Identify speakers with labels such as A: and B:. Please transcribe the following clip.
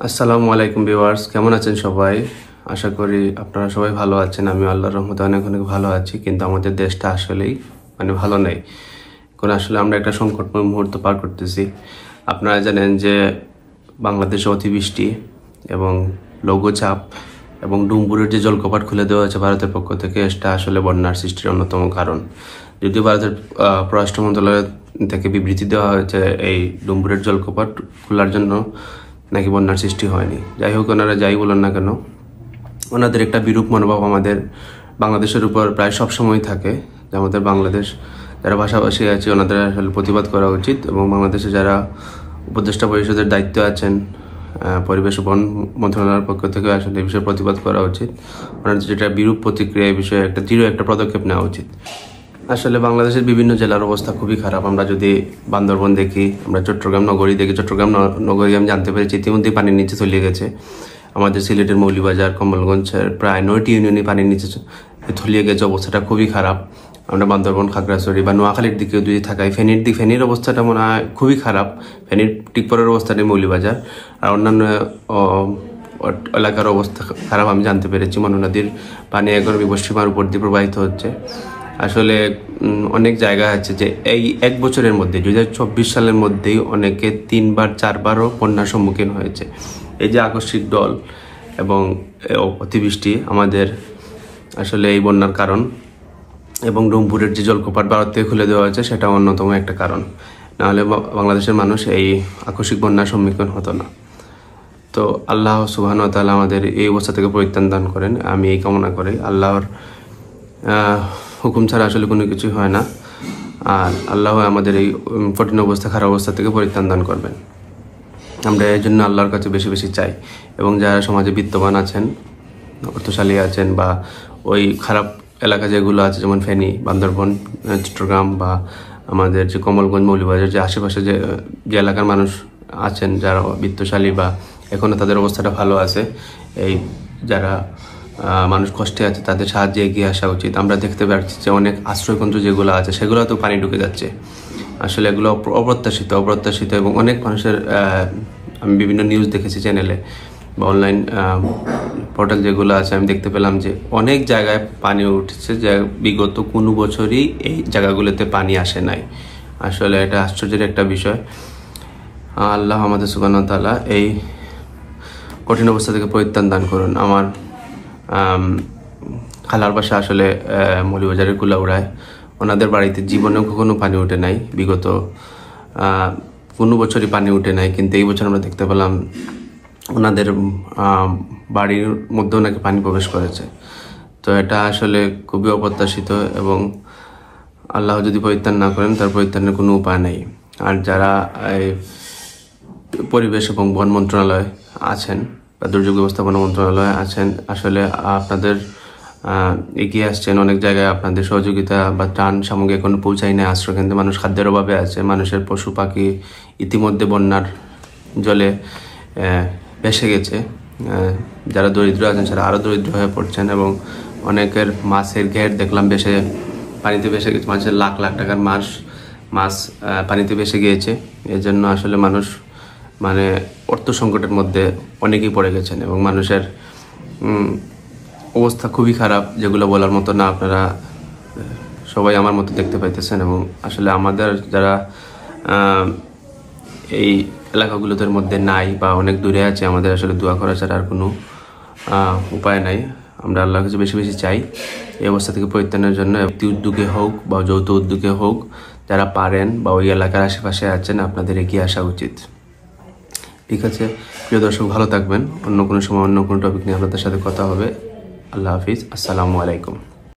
A: আসসালামু আলাইকুম ভিউয়ার্স, কেমন আছেন সবাই? আশা করি আপনারা সবাই ভালো আছেন। আমি আল্লাহর রহমতে অনেক অনেক ভালো আছি, কিন্তু আমাদের দেশটা আসলেই ভালো নেই। কারণ আসলে আমরা একটা সংকটময় মুহূর্ত পার করতেছি। আপনারা জানেন যে বাংলাদেশে অতিবৃষ্টি এবং লঘুচাপ এবং ডুম্বুরের যে জলকপাট খুলে দেওয়া হয়েছে ভারতের পক্ষ থেকে, এটা আসলে বন্যার সৃষ্টির অন্যতম কারণ। যদিও ভারতের পররাষ্ট্র মন্ত্রণালয় থেকে বিবৃতি দেওয়া হয়েছে এই ডুম্বুরের জলকপাট খোলার জন্য নাকি বন্যার সৃষ্টি হয়নি। যাই হোক, ওনারা যাই বলেন না কেন, ওনাদের একটা বিরূপ মনোভাব আমাদের বাংলাদেশের উপর প্রায় সবসময় থাকে। যে আমাদের বাংলাদেশ যারা ভাষাভাষী আছে ওনাদের আসলে প্রতিবাদ করা উচিত, এবং বাংলাদেশে যারা উপদেষ্টা পরিষদের দায়িত্ব আছেন পরিবেশ ও বন মন্ত্রণালয়ের পক্ষ থেকে আসলে এই বিষয়ে প্রতিবাদ করা উচিত। ওনাদের যেটা বিরূপ প্রতিক্রিয়া, এই বিষয়ে দৃঢ় একটা পদক্ষেপ নেওয়া উচিত। আসলে বাংলাদেশের বিভিন্ন জেলার অবস্থা খুবই খারাপ। আমরা যদি বান্দরবন দেখি, আমরা চট্টগ্রাম নগরী দেখি, চট্টগ্রাম নগরী আমি জানতে পেরেছি ইতিমধ্যেই পানির নিচে চলে গেছে। আমাদের সিলেটের মৌলভীবাজার, কমলগঞ্জের প্রায় 9টি ইউনিয়নই পানির নিচে তলিয়ে গেছে। অবস্থাটা খুবই খারাপ। আমরা বান্দরবন, খাগড়াছড়ি বা নোয়াখালীর দিকেও যদি থাকাই, ফেনীর অবস্থাটা মনে হয় খুবই খারাপ। ফেনীর ঠিক পরের অবস্থাটাই মৌলভীবাজার, আর অন্যান্য এলাকার অবস্থা খারাপ আমি জানতে পেরেছি। মনু নদীর পানি এখন বিপদসীমার উপর দিয়ে প্রবাহিত হচ্ছে। আসলে অনেক জায়গা আছে যে এই এক বছরের মধ্যে 2024 সালের মধ্যেই অনেকে 3বার 4বারও বন্যার সম্মুখীন হয়েছে। এই যে আকস্মিক দল এবং অতিবৃষ্টি আমাদের আসলে এই বন্যার কারণ, এবং ডুম্বুরের যে জলকপাট ভারত থেকে খুলে দেওয়া হয়েছে সেটা অন্যতম একটা কারণ। নাহলে বাংলাদেশের মানুষ এই আকস্মিক বন্যার সম্মুখীন হতো না। তো আল্লাহ সুবহানাহু ওয়া তাআলা আমাদের এই অবস্থা থেকে পরিত্রাণ দান করেন, আমি এই কামনা করি। আল্লাহর হুকুম ছাড়া আসলে কোনো কিছুই হয় না, আর আল্লাহ আমাদের এই কঠিন অবস্থা, খারাপ অবস্থা থেকে পরিত্রাণ দান করবেন। আমরা এই জন্য আল্লাহর কাছে বেশি বেশি চাই। এবং যারা সমাজে বিত্তবান আছেন, অর্থশালী আছেন, বা ওই খারাপ এলাকা যেগুলো আছে, যেমন ফেনী, বান্দরবন, চট্টগ্রাম বা আমাদের যে কমলগঞ্জ, মৌলভীবাজার, যে আশেপাশে যে এলাকার মানুষ আছেন যারা বিত্তশালী বা এখনও তাদের অবস্থাটা ভালো আছে, এই যারা মানুষ কষ্টে আছে তাদের সাহায্যে এগিয়ে আসা উচিত। আমরা দেখতে পাচ্ছি যে অনেক আশ্রয়কেন্দ্র যেগুলো আছে সেগুলো তো পানি ঢুকে যাচ্ছে। আসলে এগুলো অপ্রত্যাশিত এবং অনেক মানুষের, আমি বিভিন্ন নিউজ দেখেছি চ্যানেলে বা অনলাইন পোর্টাল যেগুলো আছে, আমি দেখতে পেলাম যে অনেক জায়গায় পানি উঠেছে যে বিগত কোনো বছরই এই জায়গাগুলোতে পানি আসে নাই। আসলে এটা আশ্চর্যের একটা বিষয়। আল্লাহ আমাদের সুবহানাহু ওয়া তাআলা এই কঠিন অবস্থা থেকে পরিত্রাণ দান করুন। আমার খালার বাসা আসলে মৌলভীবাজারের কুলাউড়ায়। ওনাদের বাড়িতে জীবনেও কখনো পানি উঠে নাই, বিগত কোনো বছরই পানি উঠে নাই, কিন্তু এই বছর আমরা দেখতে পেলাম ওনাদের বাড়ির মধ্যেও নাকি পানি প্রবেশ করেছে। তো এটা আসলে খুবই অপ্রত্যাশিত, এবং আল্লাহ যদি পরিত্রাণ না করেন তার পরিত্রাণের কোনো উপায় নেই। আর যারা পরিবেশ এবং বন মন্ত্রণালয় আছেন বা দুর্যোগ ব্যবস্থাপনা মন্ত্রণালয় আছেন, আসলে আপনাদের এগিয়ে আসছেন অনেক জায়গায়। আপনাদের সহযোগিতা বা ত্রাণ সামগ্রী এখনো পৌঁছায় না। আশ্রয়কেন্দ্রে মানুষ খাদ্যের অভাবে আছে, মানুষের পশু পাখি ইতিমধ্যে বন্যার জলে ভেসে গেছে। যারা দরিদ্র আছেন তারা আরও দরিদ্র হয়ে পড়ছেন, এবং অনেকের মাছের ঘের দেখলাম পানিতে ভেসে গেছে। মাছের লাখ লাখ টাকার মাছ পানিতে ভেসে গিয়েছে। এর জন্য আসলে মানুষ অর্থ সংকটের মধ্যে অনেকেই পড়ে গেছেন, এবং মানুষের অবস্থা খুবই খারাপ, যেগুলো বলার মতো না। আপনারা সবাই আমার মতো দেখতে পাইতেছেন, এবং আসলে আমাদের যারা এই এলাকাগুলোদের মধ্যে নাই বা অনেক দূরে আছে, আমাদের আসলে দোয়া করা ছাড়া আর কোনো উপায় নাই। আমরা আল্লাহর কাছে বেশি বেশি চাই এই অবস্থা থেকে পরিত্রাণের জন্য। একটি উদ্যোগে হোক বা যৌথ উদ্যোগে হোক, যারা পারেন বা ওই এলাকার আশেপাশে আছেন, আপনাদের এগিয়ে আসা উচিত। ঠিক আছে প্রিয় দর্শক, ভালো থাকবেন। অন্য কোনো সময় অন্য কোনো টপিক নিয়ে আপনাদের সাথে কথা হবে। আল্লাহ হাফিজ, আসসালামু আলাইকুম।